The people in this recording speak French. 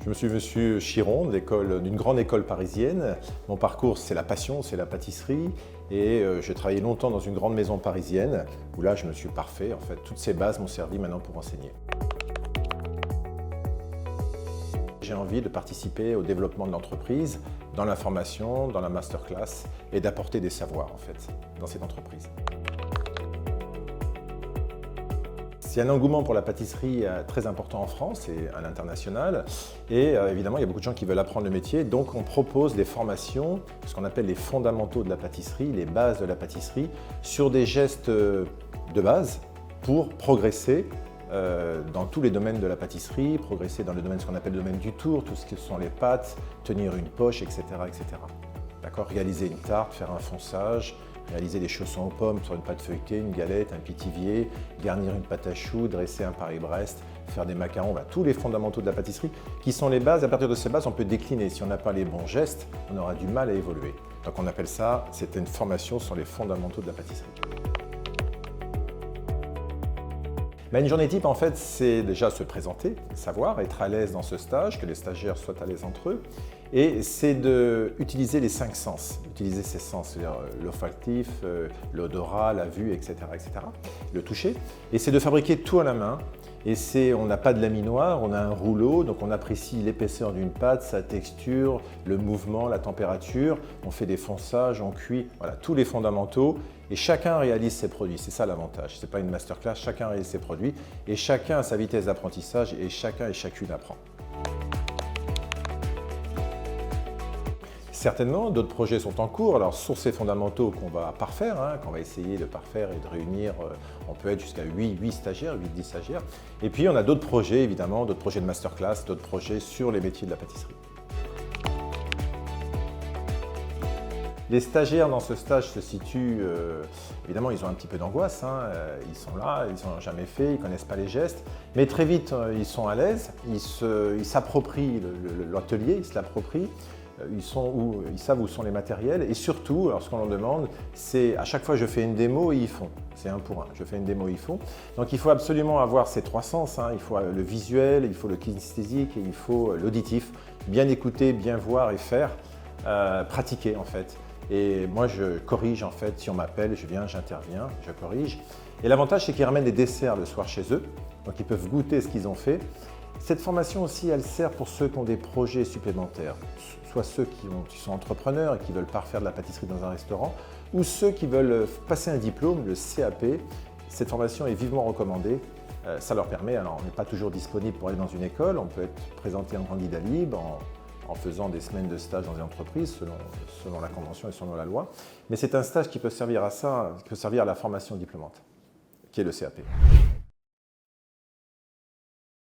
Je suis monsieur Chiron, d'une grande école parisienne. Mon parcours, c'est la passion, c'est la pâtisserie. Et j'ai travaillé longtemps dans une grande maison parisienne, où là, je me suis parfait. En fait, toutes ces bases m'ont servi maintenant pour enseigner. J'ai envie de participer au développement de l'entreprise, dans la formation, dans la masterclass, et d'apporter des savoirs, en fait, dans cette entreprise. Il y a un engouement pour la pâtisserie très important en France et à l'international. Et évidemment, il y a beaucoup de gens qui veulent apprendre le métier. Donc, on propose des formations, ce qu'on appelle les fondamentaux de la pâtisserie, les bases de la pâtisserie, sur des gestes de base pour progresser dans tous les domaines de la pâtisserie, progresser dans le domaine, ce qu'on appelle le domaine du tour, tout ce qui sont les pâtes, tenir une poche, etc. etc. D'accord ? Réaliser une tarte, faire un fonçage, réaliser des chaussons aux pommes sur une pâte feuilletée, une galette, un pitivier, garnir une pâte à choux, dresser un Paris-Brest, faire des macarons, tous les fondamentaux de la pâtisserie qui sont les bases. À partir de ces bases, on peut décliner. Si on n'a pas les bons gestes, on aura du mal à évoluer. Donc on appelle ça, c'est une formation sur les fondamentaux de la pâtisserie. Une journée type, en fait, c'est déjà se présenter, savoir, être à l'aise dans ce stage, que les stagiaires soient à l'aise entre eux. Et c'est d'utiliser les 5 sens, utiliser ces sens, c'est-à-dire l'olfactif, l'odorat, la vue, etc., etc., le toucher. Et c'est de fabriquer tout à la main. Et on n'a pas de laminoir, on a un rouleau, donc on apprécie l'épaisseur d'une pâte, sa texture, le mouvement, la température. On fait des fonçages, on cuit, voilà, tous les fondamentaux. Et chacun réalise ses produits, c'est ça l'avantage. Ce n'est pas une masterclass, chacun réalise ses produits. Et chacun a sa vitesse d'apprentissage et chacun et chacune apprend. Certainement, d'autres projets sont en cours. Alors, sur ces fondamentaux qu'on va parfaire, qu'on va essayer de parfaire et de réunir, on peut être jusqu'à 8 stagiaires, 8-10 stagiaires. Et puis, on a d'autres projets, évidemment, d'autres projets de masterclass, d'autres projets sur les métiers de la pâtisserie. Les stagiaires dans ce stage se situent, évidemment, ils ont un petit peu d'angoisse. Ils sont là, ils n'ont jamais fait, ils ne connaissent pas les gestes. Mais très vite, ils sont à l'aise, ils s'approprient l'atelier, ils se l'approprient. Ils savent où sont les matériels et surtout, alors ce qu'on leur demande, c'est à chaque fois je fais une démo et ils font. C'est 1 pour 1. Je fais une démo et ils font. Donc il faut absolument avoir ces 3 sens. Il faut le visuel, il faut le kinesthésique et il faut l'auditif. Bien écouter, bien voir et faire, pratiquer en fait. Et moi je corrige en fait, si on m'appelle, je viens, j'interviens, je corrige. Et l'avantage c'est qu'ils ramènent des desserts le soir chez eux, donc ils peuvent goûter ce qu'ils ont fait. Cette formation aussi, elle sert pour ceux qui ont des projets supplémentaires, soit ceux qui sont entrepreneurs et qui veulent parfaire de la pâtisserie dans un restaurant, ou ceux qui veulent passer un diplôme, le CAP. Cette formation est vivement recommandée. Ça leur permet, alors on n'est pas toujours disponible pour aller dans une école, on peut être présenté en candidat libre, en faisant des semaines de stage dans une entreprise selon la convention et selon la loi. Mais c'est un stage qui peut servir à ça, qui peut servir à la formation diplômante, qui est le CAP.